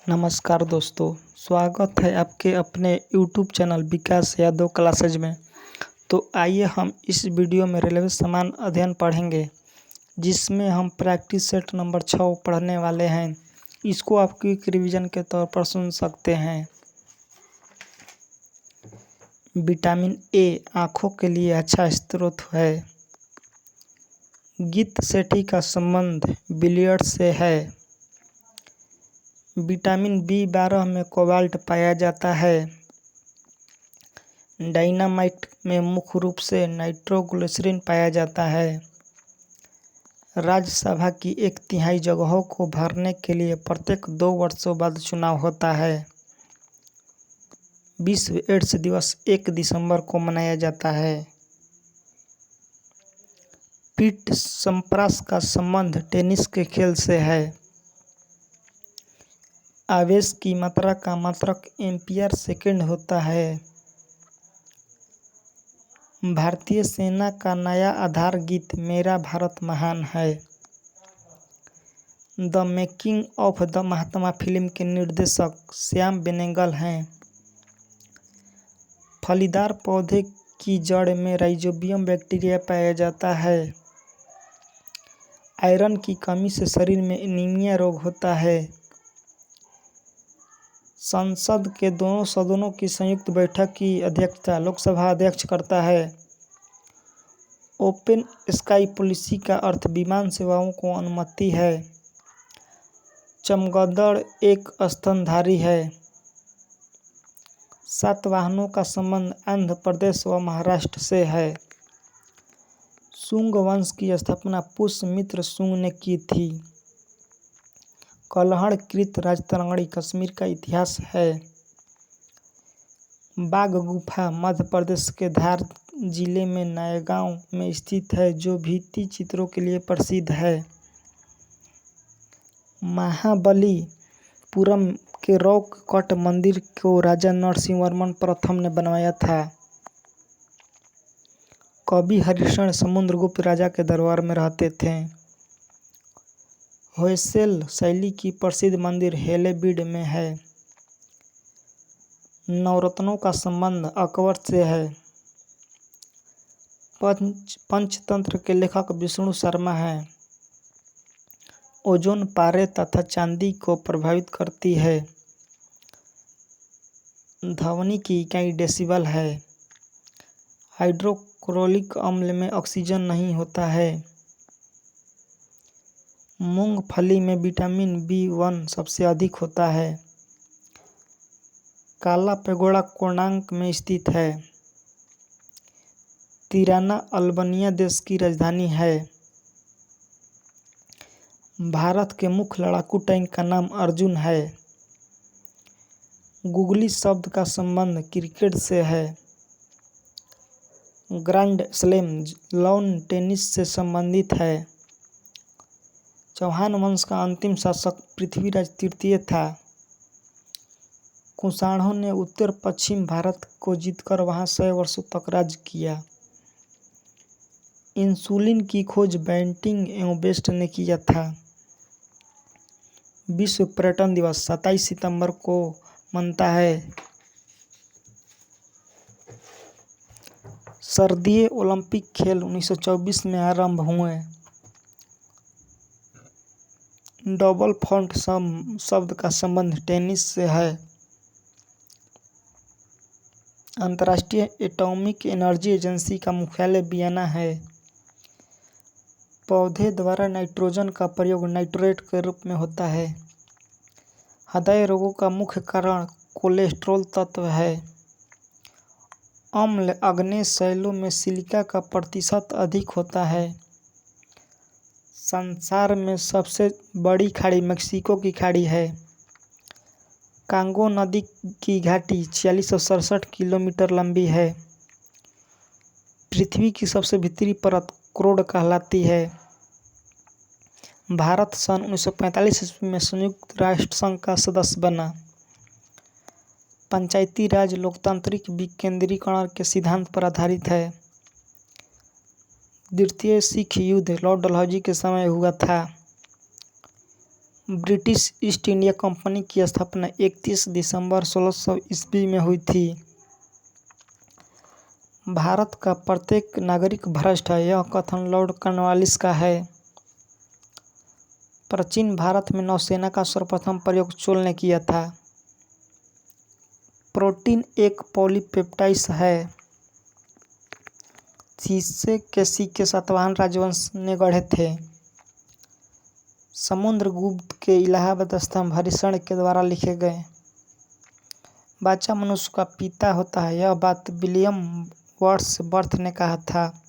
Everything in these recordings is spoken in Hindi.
नमस्कार दोस्तों, स्वागत है आपके अपने YouTube चैनल विकास यादव क्लासेज में। तो आइए हम इस वीडियो में रेलवे समान अध्ययन पढ़ेंगे, जिसमें हम प्रैक्टिस सेट नंबर 6 पढ़ने वाले हैं। इसको आप क्विक रिवीजन के तौर पर सुन सकते हैं। विटामिन ए आँखों के लिए अच्छा स्रोत है। गीत सेठी का संबंध बिलियर्ड से है। विटामिन बी12 में कोबाल्ट पाया जाता है। डायनामाइट में मुख्य रूप से नाइट्रोग्लिसरीन पाया जाता है। राज्यसभा की 1/3 जगहों को भरने के लिए प्रत्येक 2 वर्षों बाद चुनाव होता है। विश्व एड्स दिवस 1 दिसंबर को मनाया जाता है। पीट सम्प्रास का संबंध टेनिस के खेल से है। आवेश की मात्रा का मात्रक एम्पीयर सेकेंड होता है। भारतीय सेना का नया आधार गीत मेरा भारत महान है। The making of the Mahatma film के निर्देशक श्याम बेनेगल हैं। फलीदार पौधे की जड़ में राइजोबियम बैक्टीरिया पाया जाता है। आयरन की कमी से शरीर में एनीमिया रोग होता है। संसद के दोनों सदनों की संयुक्त बैठक की अध्यक्षता लोकसभा अध्यक्ष करता है। ओपन स्काई पॉलिसी का अर्थ विमान सेवाओं को अनुमति है। चमगादड़ एक स्तनधारी है। सातवाहनों का संबंध आंध्र प्रदेश व महाराष्ट्र से है। शुंग वंश की स्थापना पुष्यमित्र शुंग ने की थी। कल्हड़-कृत राजतरंगी कश्मीर का इतिहास है। बाघ गुफा मध्य प्रदेश के धार जिले में नयगांव में स्थित है, जो भित्ति चित्रों के लिए प्रसिद्ध है। महाबलीपुरम के रॉक कट मंदिर को राजा नरसिंहवर्मन प्रथम ने बनवाया था। कवि हरिश्चंद्र समुद्रगुप्त राजा के दरबार में रहते थे। होयसल शैली की प्रसिद्ध मंदिर हेलेबीड में है। नवरत्नों का संबंध अकबर से है। पंचतंत्र के लेखक विष्णु शर्मा हैं। ओजोन पारे तथा चांदी को प्रभावित करती है। ध्वनि की इकाई डेसिबल है। हाइड्रोक्लोरिक अम्ल में ऑक्सीजन नहीं होता है। मूंगफली में विटामिन बी1 सबसे अधिक होता है। काला पैगोडा कोणार्क में स्थित है। तिराना अल्बानिया देश की राजधानी है। भारत के मुख्य लड़ाकू टैंक का नाम अर्जुन है। गुगली शब्द का संबंध क्रिकेट से है। ग्रैंड स्लैम लॉन टेनिस से संबंधित है। चौहान वंश का अंतिम शासक पृथ्वीराज तृतीय था। कुषाणों ने उत्तर पश्चिम भारत को जीतकर वहां 100 वर्षों तक राज किया। इंसुलिन की खोज बेंटिंग एवं बेस्ट ने किया था। विश्व पर्यटन दिवस 27 सितंबर को मनता है। सर्दिये ओलंपिक खेल 1924 में आरंभ हुए। डबल फॉन्ट शब्द का संबंध टेनिस से है। अंतर्राष्ट्रीय एटॉमिक एनर्जी एजेंसी का मुख्यालय वियना है। पौधे द्वारा नाइट्रोजन का प्रयोग नाइट्रेट के रूप में होता है। हृदय रोगों का मुख्य कारण कोलेस्ट्रॉल तत्व है। अम्ल आग्नेय शैलों में सिलिका का प्रतिशत अधिक होता है। संसार में सबसे बड़ी खाड़ी मेक्सिको की खाड़ी है। कांगो नदी की घाटी 4667 किलोमीटर लंबी है। पृथ्वी की सबसे भीतरी परत क्रोड कहलाती है। भारत सन 1945 ईस्वी में संयुक्त राष्ट्र संघ का सदस्य बना। पंचायती राज लोकतांत्रिक विकेंद्रीकरण के सिद्धांत पर आधारित है। द्वितीय सिख युद्ध लॉर्ड डलहौजी के समय हुआ था। ब्रिटिश ईस्ट इंडिया कंपनी की स्थापना 31 दिसंबर 1600 ईस्वी में हुई थी। भारत का प्रत्येक नागरिक भ्रष्ट है, यह कथन लॉर्ड कॉर्नवालिस का है। प्राचीन भारत में नौसेना का सर्वप्रथम प्रयोग चोल ने किया था। प्रोटीन एक पॉलीपेप्टाइड है जिसे के सातवाहन राजवंश ने गढ़े थे। समुद्रगुप्त के इलाहाबाद स्तंभ हरिशरण के द्वारा लिखे गए। बच्चा मनुष्य का पिता होता है, यह बात विलियम वर्ड्सवर्थ ने कहा था।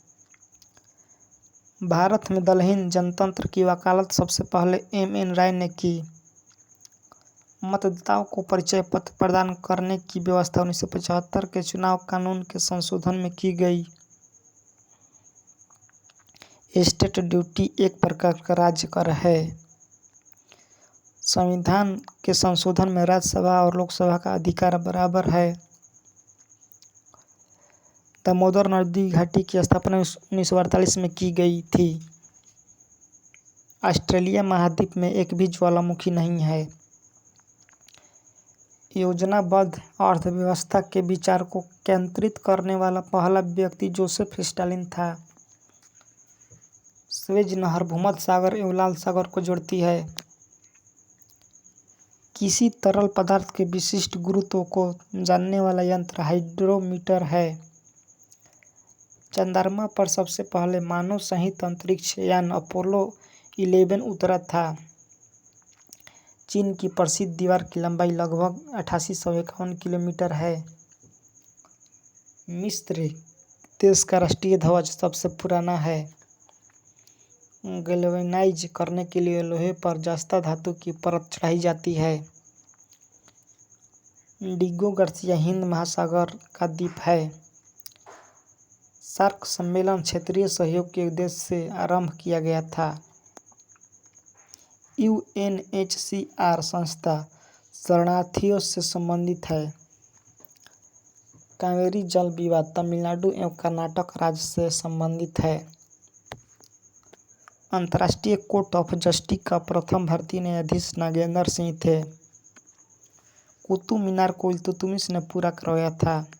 भारत में दलहीन जनतंत्र की वकालत सबसे पहले M.N. राय ने की। मतदाताओं को परिचय पत्र प्रदान करने की व्यवस्था 1975 के चुनाव कानून के संशोधन में की गई। स्टेट ड्यूटी एक प्रकार का राज्य कर है। संविधान के संशोधन में राज्यसभा और लोकसभा का अधिकार बराबर है। दामोदर नदी घाटी की स्थापना 1948 में की गई थी। ऑस्ट्रेलिया महाद्वीप में एक भी ज्वालामुखी नहीं है। योजनाबद्ध अर्थव्यवस्था के विचार को केंद्रित करने वाला पहला व्यक्ति जोसेफ स्टालिन था। स्वेज नहर भूमध्य सागर एवं लाल सागर को जोड़ती है। किसी तरल पदार्थ के विशिष्ट गुरुत्व को जानने वाला यंत्र हाइड्रोमीटर है। चंद्रमा पर सबसे पहले मानव सहित अंतरिक्ष यान अपोलो 11 उतरा था। चीन की प्रसिद्ध दीवार की लंबाई लगभग 8851 किलोमीटर है। मिस्र देश का राष्ट्रीय ध्वज सबसे पुराना है। गैल्वेनाइज करने के लिए लोहे पर जस्ता धातु की परत चढ़ाई जाती है। डिगो गार्सिया हिंद महासागर का द्वीप है। सार्क सम्मेलन क्षेत्रीय सहयोग के उद्देश्य से आरंभ किया गया था। UNHCR संस्था शरणार्थियों से संबंधित है। कावेरी जल विवाद तमिलनाडु एवं कर्नाटक राज्य से संबंधित है। अंतर्राष्ट्रीय कोर्ट ऑफ जस्टिस का प्रथम भारतीय न्यायाधीश नागेंद्र सिंह थे। कुतुब मीनार को इल्तुतमिश ने पूरा करवाया था।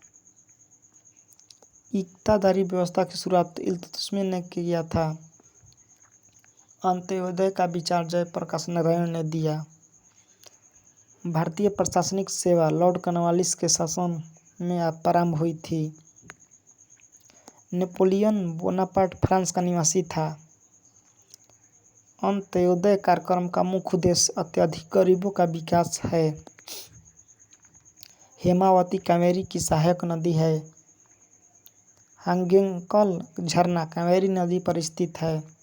इक्तादारी व्यवस्था की शुरुआत इल्तुतमिश ने किया था। अंत्योदय का विचार जयप्रकाश नारायण ने दिया। भारतीय प्रशासनिक सेवा लॉर्ड कॉर्नवालिस के शासन में प्रारंभ हुई थी। नेपोलियन बोनापार्ट फ्रांस का निवासी था। अंत्योदय कार्यक्रम का मुख्य उद्देश्य अत्यधिक गरीबों का विकास है। हेमावती कावेरी की सहायक नदी है। हांगेंकल झरना कावेरी नदी पर स्थित है।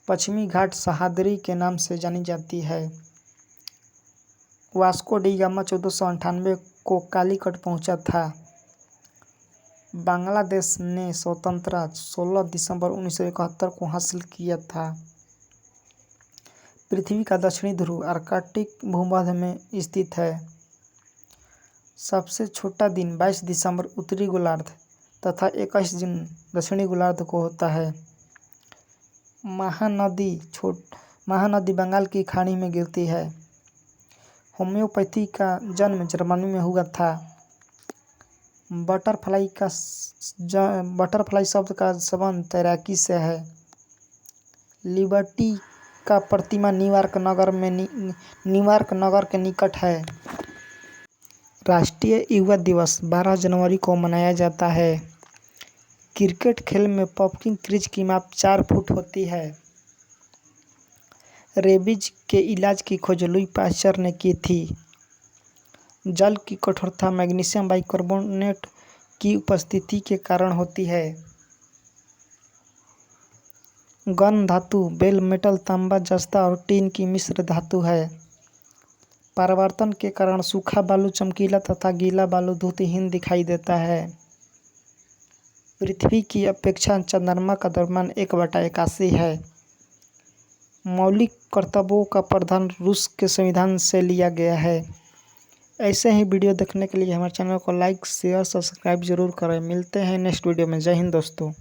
पश्चिमी घाट सह्याद्री के नाम से जानी जाती है। वास्को डी गामा 1498 को कालीकट पहुंचा था। बांग्लादेश ने स्वतंत्रता 16 दिसंबर 1971 को हासिल किया था। पृथ्वी का दक्षिणी ध्रुव आर्कटिक भूमध्य में स्थित है। सबसे छोटा दिन 22 दिसंबर उत्तरी गोलार्ध तथा 21 जून दक्षिणी गोलार्ध को होता है। महानदी बंगाल की खाड़ी में गिरती है। होम्योपैथी का जन्म जर्मनी में हुआ था। बटरफ्लाई शब्द का संबंध तैराकी से है। लिबर्टी का प्रतिमा न्यूयॉर्क नगर के निकट है। राष्ट्रीय युवा दिवस 12 जनवरी को मनाया जाता है। क्रिकेट खेल में पॉपिंग क्रीज की माप 4 फुट होती है। रेबीज के इलाज की खोज लुई पाश्चर ने की थी। जल की कठोरता मैग्नीशियम बाइकार्बोनेट की उपस्थिति के कारण होती है। गन धातु बेल मेटल तांबा जस्ता और टीन की मिश्र धातु है। परावर्तन के कारण सूखा बालू चमकीला तथा गीला बालू धुतहीन दिखाई देता है। पृथ्वी की अपेक्षा चंद्रमा का द्रव्यमान 1/81 है। मौलिक कर्तव्यों का प्रावधान रूस के संविधान से लिया गया है। ऐसे ही वीडियो देखने के लिए हमारे चैनल को लाइक शेयर सब्सक्राइब जरूर करें। मिलते हैं नेक्स्ट वीडियो में। जय हिंद दोस्तों।